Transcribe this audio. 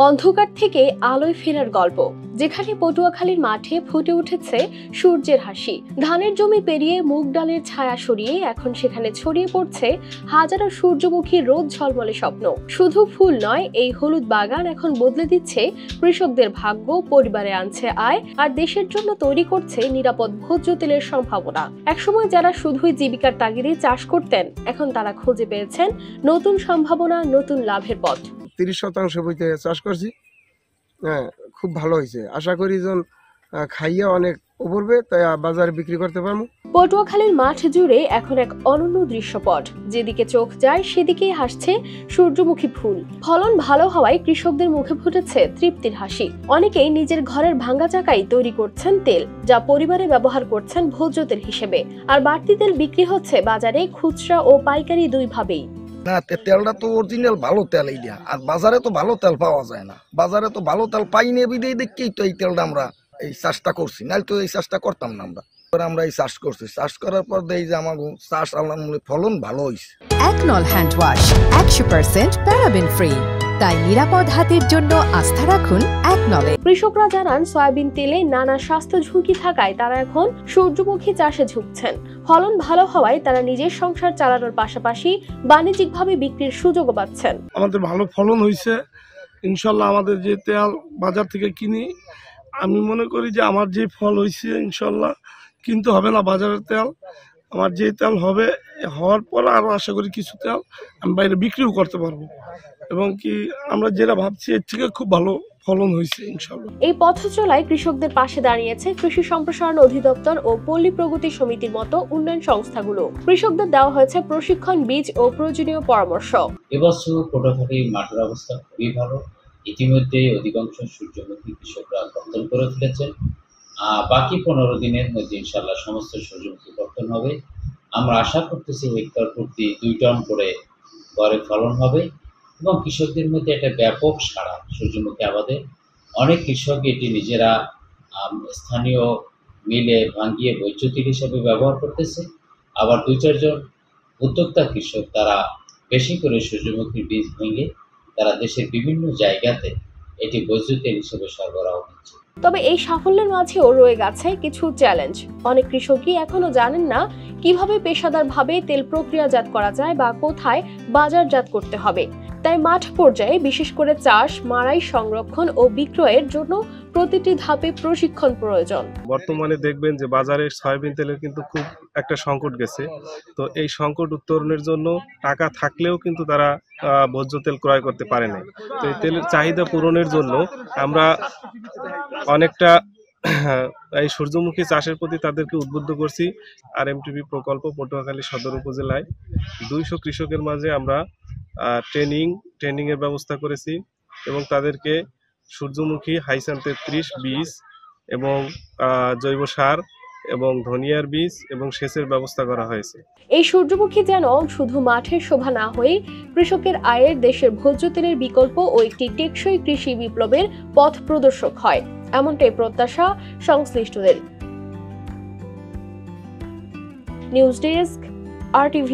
অন্ধকার থেকে আলোয় ফেরার গল্প, যেখানে পটুয়াখালীর মাঠে ফুটে উঠেছে সূর্যের হাসি। ধানের জমি পেরিয়ে মুগ ডালের ছায়া সরিয়ে এখন সেখানে ছড়িয়ে পড়ছে হাজারো সূর্যমুখী রোদ ঝলমলে স্বপ্ন। শুধু ফুল নয়, এই হলুদ বাগান এখন বদলে দিচ্ছে কৃষকদের ভাগ্য, পরিবারে আনছে আয়, আর দেশের জন্য তৈরি করছে নিরাপদ ভোজ্য তেলের সম্ভাবনা। একসময় যারা শুধুই জীবিকার তাগিদে চাষ করতেন, এখন তারা খুঁজে পেয়েছেন নতুন সম্ভাবনা, নতুন লাভের পথ। 30% বইতে চাষ করছি। হ্যাঁ, খুব ভালো হয়েছে। আশা করি যেন খাইয়া অনেক উপরবে, তাই বাজারে বিক্রি করতে পারবো। পটুয়াখালীর মাঠ জুড়ে এখন এক অনন্য দৃশ্যপট। যেদিকে চোখ যায় সেদিকেই হাসছে সূর্যমুখী ফুল। ফলন ভালো হওয়ায় কৃষকদের মুখে ফুটেছে তৃপ্তির হাসি। অনেকেই নিজের ঘরের ভাঙা চাকায় তৈরি করছেন তেল, যা পরিবারে ব্যবহার করছেন ভোজ্য তেল হিসেবে। আর বাড়তি তেল বিক্রি হচ্ছে বাজারে খুচরা ও পাইকারি দুইভাবেই। না, তেলটা তো অরিজিনাল ভালো তেল এইটা, আর বাজারে তো ভালো তেল পাওয়া যায় না। বাজারে তো ভালো তেল পাইনি, বিদেই দেখেই তো এই তেলটা আমরা এই চাষটা করছি, নাহলে তো এই চাষটা করতাম না। আমরা এই চাষ করছি, চাষ করার পর দেখি যে আমার চাষ আলহামদুলিল্লাহ ফলন ভালো হয়েছে। একনল হ্যান্ড ওয়াশ 100% প্যারাবেন ফ্রি, তাই নিরাপদ হাতের জন্য আস্থা রাখুন একনলে। কৃষকরা জানান, সয়াবিন তেলে নানা স্বাস্থ্য ঝুঁকি থাকায় তারা এখন সূর্যমুখী চাষে ঝুঁকছেন। ফলন ভালো হওয়ায় তারা নিজের সংসার চালানোর পাশাপাশি বাণিজ্যিকভাবে বিক্রির সুযোগও পাচ্ছেন। আমাদের ভালো ফলন হয়েছে ইনশাল্লাহ। আমাদের যে তেল বাজার থেকে কিনি, আমি মনে করি যে আমার যে ফল হয়েছে ইনশাল্লাহ কিনতে হবে না বাজারের তেল। আমার যে তেল হবে, হওয়ার পর আরো আশা করি কিছু তেল আমি বাইরে বিক্রিও করতে পারবো, এবং কি আমরা যেটা ভাবছি এর থেকে খুব ভালো ফলন হয়েছে ইনশাল্লাহ। এই পথ চলায় কৃষকদের পাশে দাঁড়িয়েছে কৃষি সম্প্রসারণ অধিদপ্তর ও পল্লী প্রগতি সমিতির মতো উন্নয়ন সংস্থাগুলো। কৃষকদের দেওয়া হয়েছে প্রশিক্ষণ, বীজ ও প্রয়োজনীয় পরামর্শ। এবছর পটুয়াখালীর মাঠের অবস্থা খুবই ভালো। ইতিমধ্যে অধিকাংশ সূর্যমুখী কৃষকরা কর্তন করে ফেলেছেন। বাকি 15 দিনের মধ্যে ইনশাল্লাহ সমস্ত সূর্যমুখী কর্তন হবে। আমরা আশা করতেছি হেক্টর প্রতি 2 টন করে গড়ে ফলন হবে, এবং কৃষকদের মধ্যে একটা ব্যাপক সাড়া সূর্যমুখী আবাদে। অনেক কৃষক এটি নিজেরা স্থানীয় মিলে ভাঙিয়ে ভোজ্য তেল হিসেবে ব্যবহার করতেছে। আবার 2-4 জন উদ্যোক্তা কৃষক তারা বেশি করে সূর্যমুখীর বীজ ভেঙে তারা দেশের বিভিন্ন জায়গাতে এটি ভোজ্য তেল হিসেবে সরবরাহ করছে। তবে এই সাফল্যের মাঝেও রয়ে গেছে কিছু চ্যালেঞ্জ। অনেক কৃষকই এখনো জানেন না কিভাবে পেশাদারভাবে তেল প্রক্রিয়াজাত করা যায় বা কোথায় বাজারজাত করতে হবে। তাই মাঠ পর্যায়ে বিশেষ করে চাষ, মাড়াই, সংরক্ষণ ও বিক্রয়ের জন্য প্রতিটি ধাপে প্রশিক্ষণ প্রয়োজন। বর্তমানে দেখবেন যে বাজারে সয়াবিন তেলের কিন্তু খুব একটা সংকট গেছে। তো এই সংকট উত্তরণের জন্য টাকা থাকলেও কিন্তু তারা ভোজ্য তেল ক্রয় করতে পারে না। তো এই তেলের চাহিদা পূরণের জন্য আমরা অনেকটা এই সূর্যমুখী চাষের প্রতি তাদেরকে উদ্বুদ্ধ করছি। RMTP প্রকল্প পটুয়াখালী সদর উপজেলায় 200 কৃষকের মাঝে আমরা ট্রেনিং এর ব্যবস্থা করেছি, এবং তাদেরকে সূর্যমুখী হাইসান 33 বীজ এবং জৈব সার এবং ধনিয়ার বীজ এবং সেচের ব্যবস্থা করা হয়েছে। এই সূর্যমুখী যেন শুধু মাঠের শোভা না হয়ে কৃষকের আয়ের, দেশের ভোজ্য তেলের বিকল্প ও একটি টেকসই কৃষি বিপ্লবের পথ প্রদর্শক হয়, এমনটাই প্রত্যাশা সংশ্লিষ্টদের। News desk, RTV।